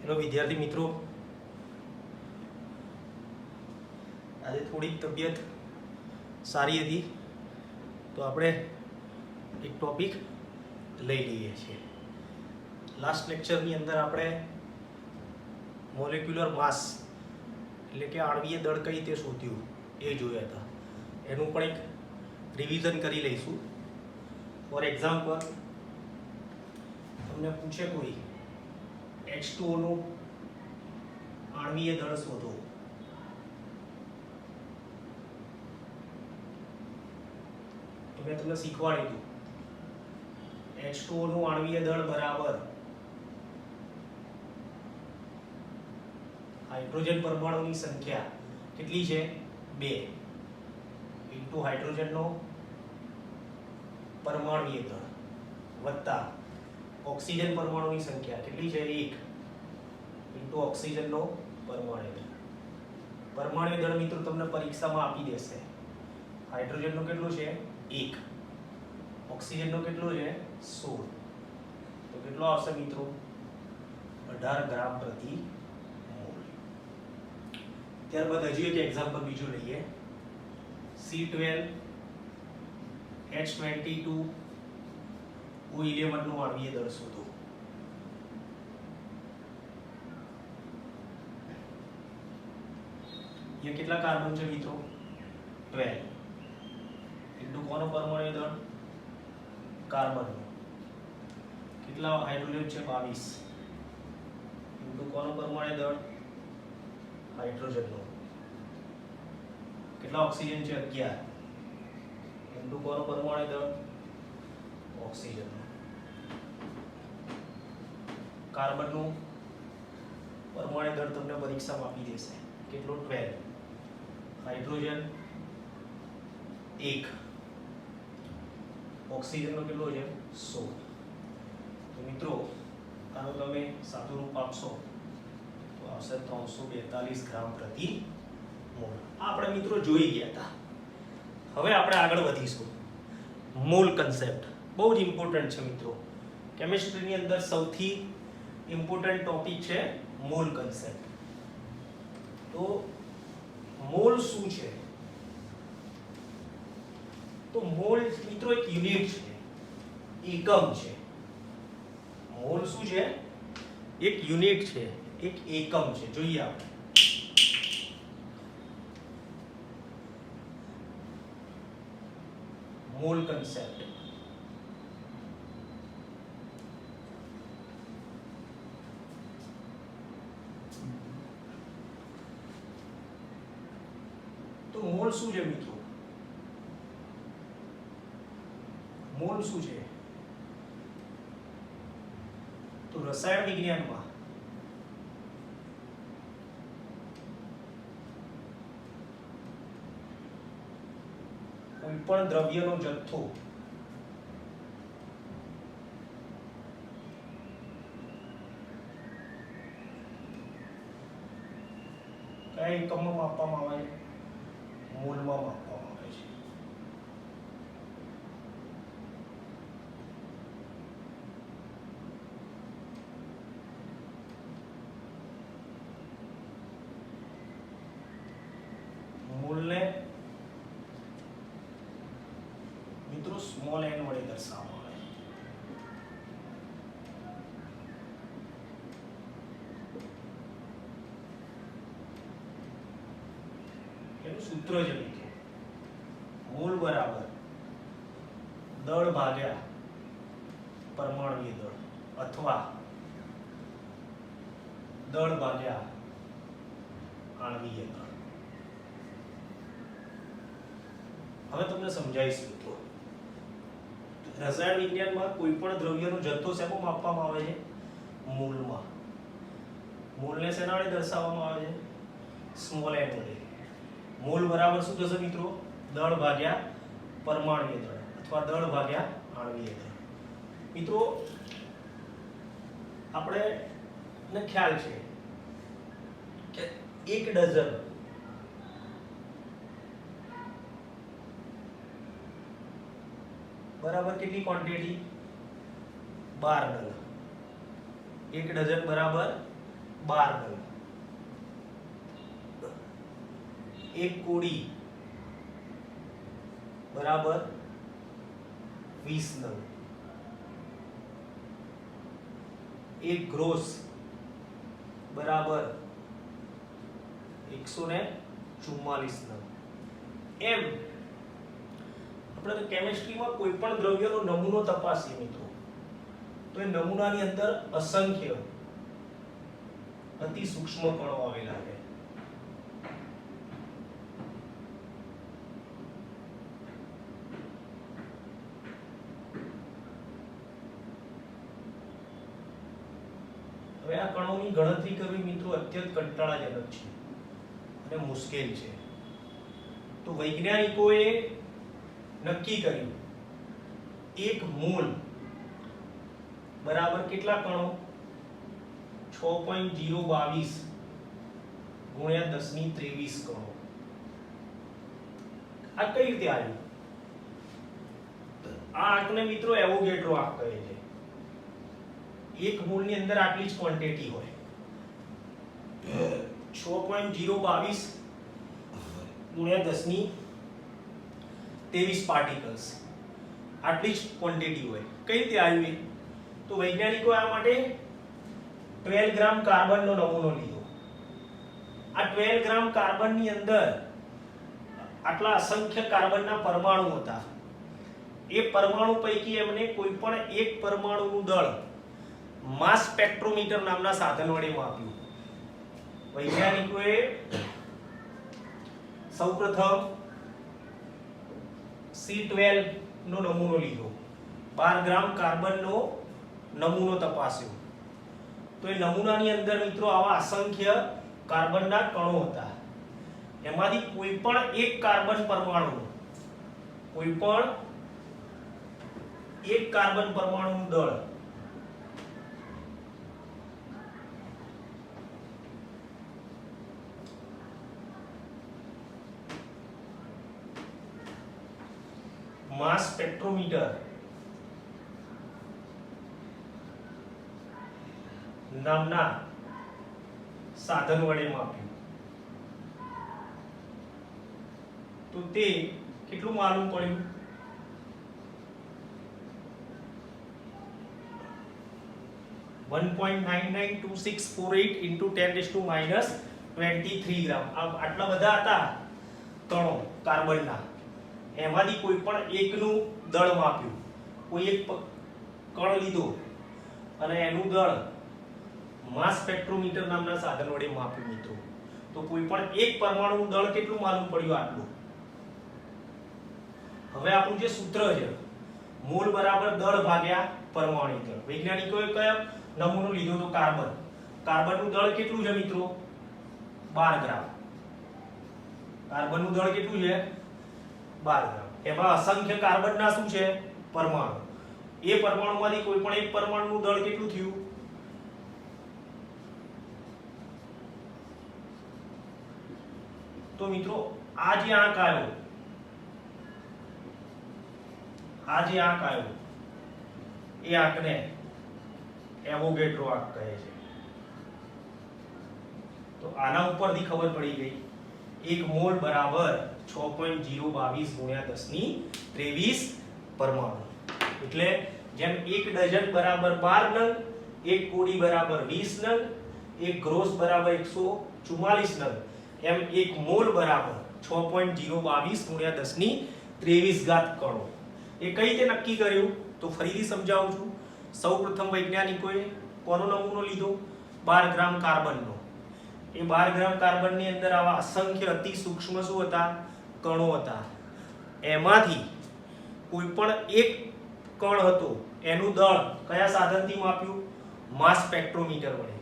Hello વિદ્યાર્થી મિત્રો, આજે થોડીક તબિયત સારી હતી તો આપણે એક ટોપિક લઈ લઈએ છીએ. લાસ્ટ લેક્ચરની અંદર આપણે મોલેક્યુલર માસ એટલે કે આણ્વીય દળ કઈ રીતે શોધ્યું એ જોયા હતા. એનું પણ એક રિવિઝન કરી લઈશું. ફોર એક્ઝામ્પલ, તમને પૂછે કોઈ H2O નું આણ્વીય દળ શોધો, તો મેં તમને શીખવાડ્યું હતું H2O નું આણ્વીય દળ બરાબર હાઇડ્રોજન પરમાણુની સંખ્યા કેટલી છે 2 ઇન્ટુ હાઇડ્રોજનનો પરમાણુય દળ વત્તા ઓક્સિજન પરમાણુની સંખ્યા કેટલી છે 1 ઇન્ટુ ઓક્સિજનનો પરમાણુ દળ. પરમાણુ દળ મિત્રો તમને પરીક્ષામાં આપી દેશે. હાઇડ્રોજનનો કેટલો છે 1, ઓક્સિજનનો કેટલો છે 16, તો કેટલો આવશે મિત્રો 18 ગ્રામ પ્રતિ મોલ. ત્યારબાદ હજી એક એક્ઝામ્પલ બીજું લઈએ. C12H22 O11 નું આણ્વીય દળ શોધો. અહીંયા કેટલા કાર્બન છે મિત્રો 12 ઇન્ટુ કોનો પરમાણુ દળ કાર્બન નો. કેટલા હાઇડ્રોજન છે 22 ઇન્ટુ કોનો પરમાણુ દળ હાઇડ્રોજન નો. કેટલા ઓક્સિજન છે 11 ઇન્ટુ કોનો પરમાણુ દળ ઓક્સિજન નો. કાર્બન નું પરમાણુ દળ તમને પરીક્ષામાં આપી દેશે કેટલો 12, હાઇડ્રોજન 1, ઓક્સિજન નો કેટલો છે 16. તો મિત્રો આનો તમે સાદું રૂપ આપશો તો આવશે 342 ગ્રામ પ્રતિ મોલ. આપણે મિત્રો જોઈ ગયા હતા. હવે આપણે આગળ વધીશું. મોલ કન્સેપ્ટ બહુ જ ઇમ્પોર્ટન્ટ છે મિત્રો. કેમિસ્ટ્રીની અંદર સૌથી ઇમ્પોર્ટન્ટ ટોપિક છે મોલ કન્સેપ્ટ. તો મોલ શું છે? તો મોલ મિત્રો એક યુનિટ છે, એકમ છે. મોલ શું છે? એક યુનિટ છે, એક એકમ છે. જોઈએ આપણે. Mall concept. તો મોલ શું છે મિત્રો? મોલ શું છે? તો રસાયણ વિજ્ઞાનમાં કોઈ પણ દ્રવ્યનો જથ્થો કયા એકમમાં માપવામાં આવે છે? મોલમાં માપવામાં આવે છે. મોલને મિત્રો સ્મોલ n વડે દર્શાવવામાં આવે છે. એનું સૂત્ર છે મિત્રો મોલ બરાબર દળ ભાગ્યા પરમાણુય દળ અથવા દળ ભાગ્યા આણ્વીય દળ. હવે તમને સમજાવીશ મિત્રો. રસાયણ વિજ્ઞાનમાં કોઈ પણ દ્રવ્યનો જથ્થો શેમાં માપવામાં આવે છે? મોલમાં. મોલને શેના વડે દર્શાવવામાં આવે છે? સ્મોલ n વડે. મોલ બરાબર શું થશે મિત્રો? દળ ભાગ્યા પરમાણુય દળ અથવા દળ ભાગ્યા આણ્વીય દળ. મિત્રો આપણે ને ખ્યાલ છે કે 1 ડઝન બરાબર કેટલી ક્વોન્ટિટી? 12 નંગ. 1 ડઝન બરાબર 12 નંગ, એક કોડી બરાબર 20 નંગ, એક ગ્રોસ બરાબર 144 નંગ. એમ આપણે કેમિસ્ટ્રીમાં કોઈ પણ દ્રવ્યનો નમૂનો તપાસીએ મિત્રો, તો એ નમૂનાની અંદર અસંખ્ય અતિ સૂક્ષ્મ કણો આવેલા છે. હવે આ કણોની ગણતરી કરવી મિત્રો અત્યંત કંટાળાજનક છે અને મુશ્કેલ છે. તો વૈજ્ઞાનિકોએ નક્કી કર્યું એક મોલ બરાબર કેટલા કણો 6.022 ગુણ્યા 1023 કણો. આ કઈ રીતે આવ્યું? આ આંકને મિત્રો એવોગેડ્રો આંક કહે છે. એક મોલની અંદર આટલી જ ક્વોન્ટિટી હોય, 6.022 ગુણ્યા 1023 પાર્ટિકલ્સ, આટલી જ ક્વોન્ટિટી હોય. કઈ રીતે આવ્યું? તો વૈજ્ઞાનિકો આ માટે 12 ગ્રામ કાર્બનનો નમૂનો લીધો. આ 12 ગ્રામ કાર્બનની અંદર આટલા અસંખ્ય કાર્બનના પરમાણુ હતા. એ પરમાણુ પૈકી એમને કોઈ પણ એક પરમાણુનું દળ માસ સ્પેક્ટ્રોમીટર નામના સાધન વડે માપ્યું. વૈજ્ઞાનિકોએ સૌપ્રથમ C12 નો નમૂનો લીધો, 12 ગ્રામ કાર્બનનો નમૂનો તપાસ્યો. તો એ નમૂનાની અંદર મિત્રો આવા અસંખ્ય કાર્બનના કણો હતા. એમાંથી કોઈ પણ એક કાર્બન પરમાણુ, કોઈ પણ એક કાર્બન પરમાણુનું દળ માસ સ્પેક્ટ્રોમીટર નામના સાધન વડે માપ્યું. તો તે કેટલું માલુમ પડ્યું? 1.992648 into 10⁻³ ગ્રામ. આટલા બધા હતા કણો કાર્બનના. એમાંથી કોઈ પણ એકનું દળ માપ્યું. કોઈ એક કણ લીધો અને એનું દળ માસ સ્પેક્ટ્રોમીટર નામના સાધન વડે માપ્યું મિત્રો. તો કોઈ પણ એક પરમાણુનું દળ કેટલું માલુમ પડ્યું? આટલું. હવે આપણું જે સૂત્ર છે મોલ બરાબર દળ ભાગ્યા પરમાણુ દળ. વૈજ્ઞાનિકોએ કયો નમૂનો લીધો? તો કાર્બન. કાર્બનનું દળ કેટલું છે મિત્રો? 12 ગ્રામ. કાર્બનનું દળ કેટલું છે? 12 ગ્રામ. એમાં અસંખ્ય કાર્બનના શું છે? પરમાણુ. એ પરમાણુમાંથી કોઈ પણ એક પરમાણુનું દળ કેટલું થયું? તો મિત્રો આ જે આંક આવ્યો, એ આંકને એવોગેડ્રો આંક કહે છે. તો આના ઉપરથી ખબર પડી ગઈ એક મોલ બરાબર 6.022 ગુણ્યા 10⁻23 પરમાણુ. એટલે જેમ એક ડઝન બરાબર 12 નંગ, એક કોડી બરાબર 20 નંગ, એક ગ્રોસ બરાબર 144 નંગ, એમ એક મોલ બરાબર 6.022 ગુણ્યા 10⁻23 કણો. એ કઈ રીતે નક્કી કર્યું? તો ફરીથી સમજાવું છું. સૌપ્રથમ વૈજ્ઞાનિકોએ કોનો નમૂનો લીધો? 12 ગ્રામ કાર્બનનો. એ 12 ગ્રામ કાર્બનની અંદર આવા અસંખ્ય અતિ સૂક્ષ્મ શું હતા? કણો હતા. એમાંથી કોઈ પણ એક કણ હતો, એનું દળ કયા સાધનથી માપ્યું? માસ સ્પેક્ટ્રોમીટર વડે.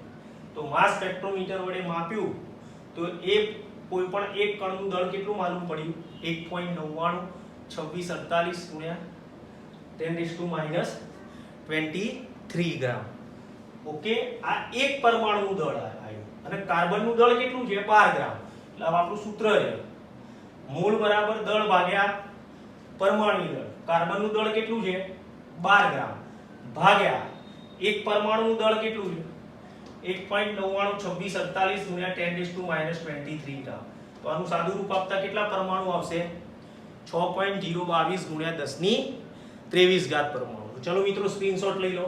તો માસ સ્પેક્ટ્રોમીટર વડે માપ્યું તો એ કોઈ પણ એક કણનું દળ કેટલું માલુમ પડ્યું? 1.992648 ગુણ્યા 10⁻23 ગ્રામ. ઓકે, આ એક પરમાણુનું દળ આવ્યું. અને કાર્બનનું દળ કેટલું છે? 12 ગ્રામ. એટલે આ આપણું સૂત્ર છે મોલ બરાબર દળ ભાગ્યા પરમાણુ દળ. કાર્બનનું દળ કેટલું છે? 12 ગ્રામ ભાગ્યા એક પરમાણુનું દળ કેટલું છે? 1.992648 ગુણ્યા 10⁻³ ગ્રામ. તો આનું સાદું રૂપ આપતા કેટલા પરમાણુ આવશે? 6.022 ગુણ્યા 10⁻23 પરમાણુ. ચલો મિત્રો સ્ક્રીનશોટ લઈ લો.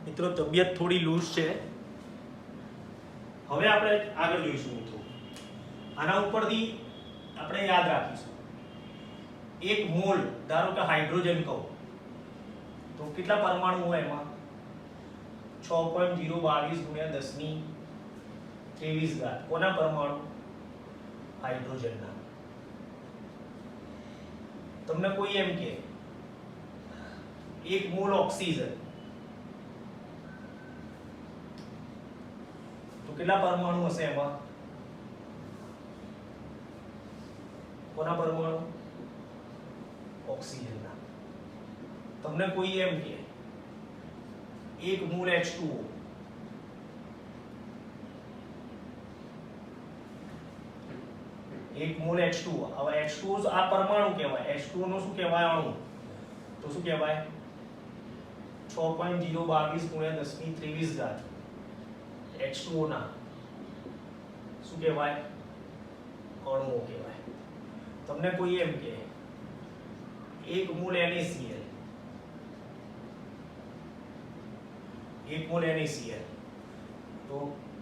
મિત્રો તબિયત થોડી લૂઝ છે. હવે આપણે આગળ જોઈશું મિત્રો. આના ઉપરથી આપણે યાદ રાખીશું. 1 મોલ ધારો કે હાઇડ્રોજન કહો તો કેટલા પરમાણુ હોય એમાં? 6.022 ગુણ્યા 10⁻23 ઘાત. કોના પરમાણુ? હાઇડ્રોજનના. તમને કોઈ એમ કે 1 મોલ ઓક્સિજન તો કેટલા પરમાણુ હશે એમાં? કોના પરમાણુ? ઓક્સિજનના. તમને કોઈ એમ કે 1 મોલ H2O એક મોલ H2O. હવે H2O આ પરમાણુ કહેવાય. H2O નો શું કહેવાય? અણુ. તો શું કહેવાય? 6.022 ગુણ્યા 10⁻23 ઘાત. H2O ના શું કહેવાય? અણુઓ કહેવાય. તમને કોઈ એમ કે 1 મોલ NaCl 1 મોલ NaCl તો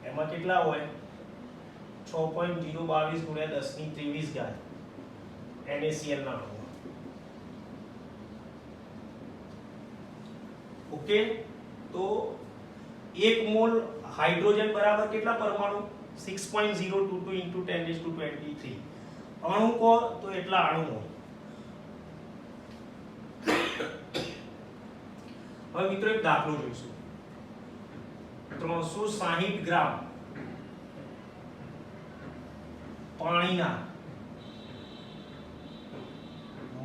એમાં કેટલા હોય? 6.022 ગુણ્યા 10⁻23 ઘાત NaCl ના અણુ. ઓકે, તો 1 મોલ હાઇડ્રોજન બરાબર કેટલા પરમાણુ? 6.022 * 10⁻23. અણુ કો તો એટલા અણુઓ. હવે મિત્રો એક દાખલો જોઈશું. 360 ગ્રામ પાણીના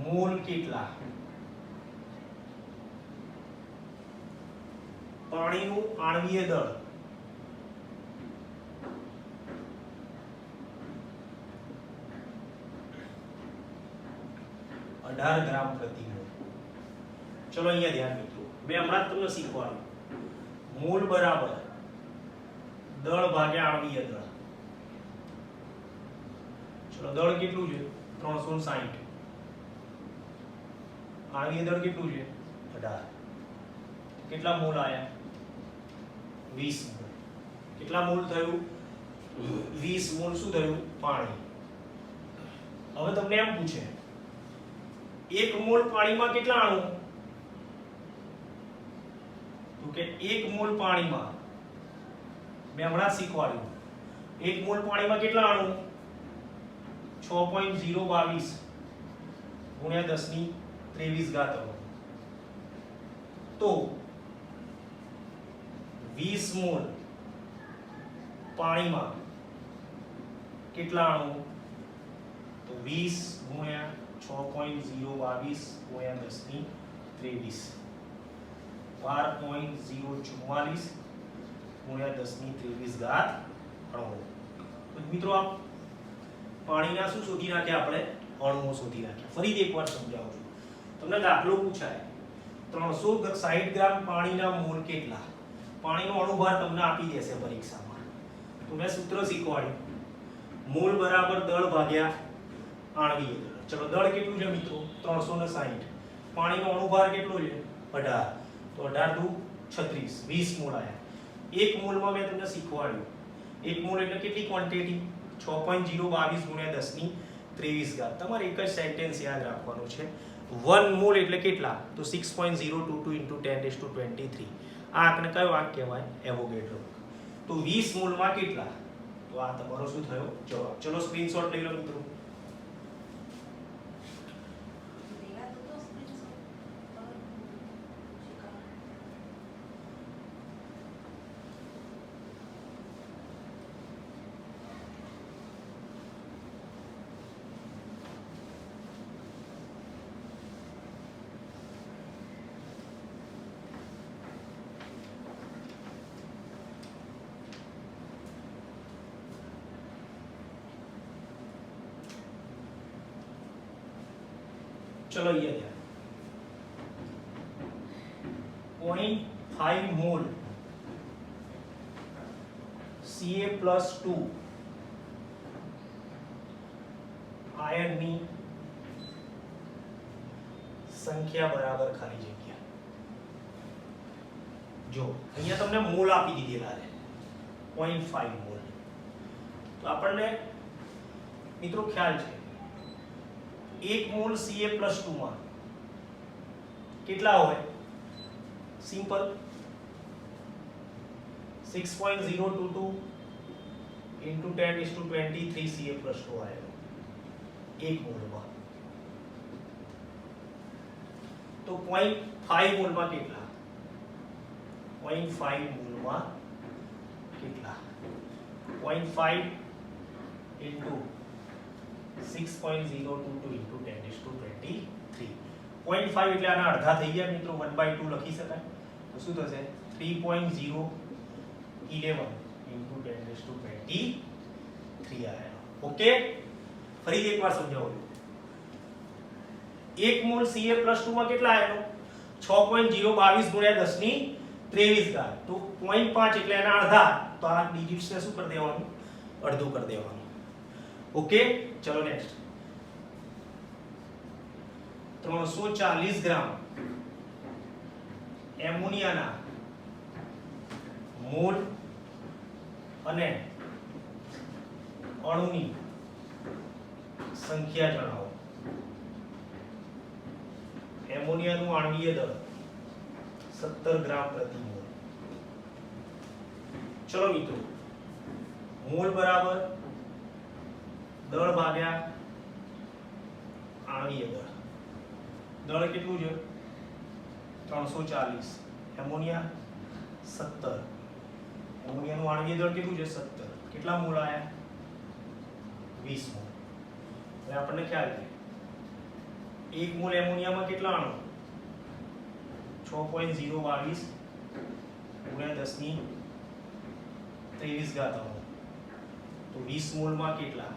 મોલ કેટલા? પાણીનું આણ્વીય દળ $18 ગ્રામ પ્રતિ મોલ. ચલો અહીંયા ધ્યાન મિત્રો, મેં હમણાં જ તમને શીખવાડ્યું. મોલ બરાબર દળ ભાગ્યા આણ્વીય દળ. ચલો દળ કેટલું છે? 360. આણ્વીય દળ કેટલું છે? 18. કેટલા મોલ આયા? 20 મોલ. કેટલા મોલ થયું? 20 મોલ શું થયું? પાણી. હવે તમને એમ પૂછે 1 મોલ પાણીમાં કેટલા અણુ? તો કે 1 મોલ પાણીમાં મેં હમણાં શીખવાડ્યું 1 મોલ પાણીમાં કેટલા અણુ? 6.022 ગુણ્યા 10⁻23 ઘાત અણુ. તો 20 મોલ પાણીમાં કેટલા અણુ? તો 20 ગુણ્યા 6.022 ગુણ્યા 10⁻23 12.044 ગુણ્યા 10⁻23 ઘાત અણુ. તો મિત્રો આ પાણીના શું શોધી નાખ્યા આપણે? અણુઓ શોધી નાખ્યા. ફરીથી એકવાર સમજાવું છું. તમને દાખલો પૂછાય 360 ગ્રામ પાણીના મોલ કેટલા? પાણીનો અણુભાર તમને આપી દેશે પરીક્ષામાં. તો મેં સૂત્ર શીખવાડ્યું. મોલ બરાબર દળ ભાગ્યા આણ્વીય દળ. ચલો દળ કેટલું છે મિત્રો? 360. પાણીનો અણુભાર કેટલો છે? 18. તો 18 * 36 20 મોલ આયા. 1 મોલમાં મેં તમને શીખવાડ્યું 1 મોલ એટલે કેટલી ક્વોન્ટિટી? 6.022 ગુણ્યા 10⁻23 ઘાત. તમારે એક જ સેન્ટેન્સ યાદ રાખવાનું છે. 1 મોલ એટલે કેટલા? તો 6.022 * 10⁻23. આ આંકને કયો આંક કહેવાય? એવોગેડ્રો. તો 20 મોલમાં કેટલા? તો આ તમારો શું થયો? જવાબ. ચલો સ્ક્રીનશોટ લઈ લો મિત્રો. चलो ये ध्यान 0.5 मोल Ca+2 આયનની સંખ્યા બરાબર ખાલી જગ્યા. જો અહીંયા તમને મોલ આપી દીધેલા છે 0.5 મોલ. તો આપણને મિત્રો ખ્યાલ છે 1 મોલ Ca+2 માં કેટલા હોય? સિમ્પલ 6.022 into 10⁻23 Ca+2 આયનો 1 મોલમાં. તો 0.5 મોલમાં કેટલા? 0.5 મોલમાં કેટલા? 0.5 into 6.022 into 10⁻23. 0.5 એટલે આના અડધા થઈ ગયા મિત્રો, 1/2 લખી શકાય. તો શું થશે? 3.011 into 10⁻23 આયનો. ઓકે, ફરીથી એકવાર સમજાવું. 1 મોલ Ca+2 માં કેટલા આયનો? 6.022 ગુણ્યા 10⁻23 ઘાત. તો 0.5 એટલે એના અડધા. તો આ ડિજિટ્સને શું કરી દેવાનું? અડધું કરી દેવાનું. ઓકે, ચલો નેક્સ્ટ. 340 ગ્રામ એમોનિયાના મોલ અને અણુની સંખ્યા જણાવો. એમોનિયાનું આણ્વીય દળ 17 ગ્રામ પ્રતિ મોલ. ચલો મિત્રો, મોલ બરાબર દળ ભાગ્યા આણ્વીય દળ. દળ કેટલું છે? 340. એમોનિયા 17. એમોનિયાનું આણ્વીય દળ કેટલું છે? 17. કેટલા મોલ આયા? 20 મોલ. હવે આપણને ખ્યાલ છે 1 મોલ એમોનિયામાં કેટલા અણુ? 6.022 ગુણ્યા 10⁻23 ઘાત અણુ. તો 20 મોલમાં કેટલા?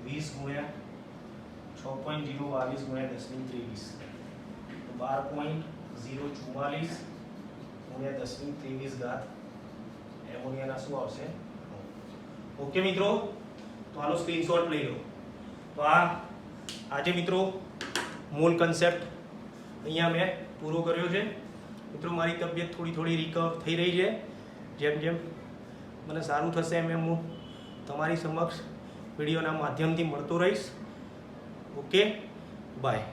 20 ગુણ્યા 6.022 ગુણ્યા 10⁻23. તો 12.044 ગુણ્યા 10⁻23 ઘાત એમોનિયાના શું આવશે? ઓકે મિત્રો, તો હાલો સ્ક્રીનશોટ લઈ લો. તો આજે મિત્રો મોલ કન્સેપ્ટ અહીંયા મેં પૂરો કર્યો છે. મિત્રો મારી તબિયત થોડી રિકવર થઈ રહી છે. જેમ જેમ મને સારું થશે એમ હું તમારી સમક્ષ વિડીયોના માધ્યમથી મળતો રહીશ. Okay, by.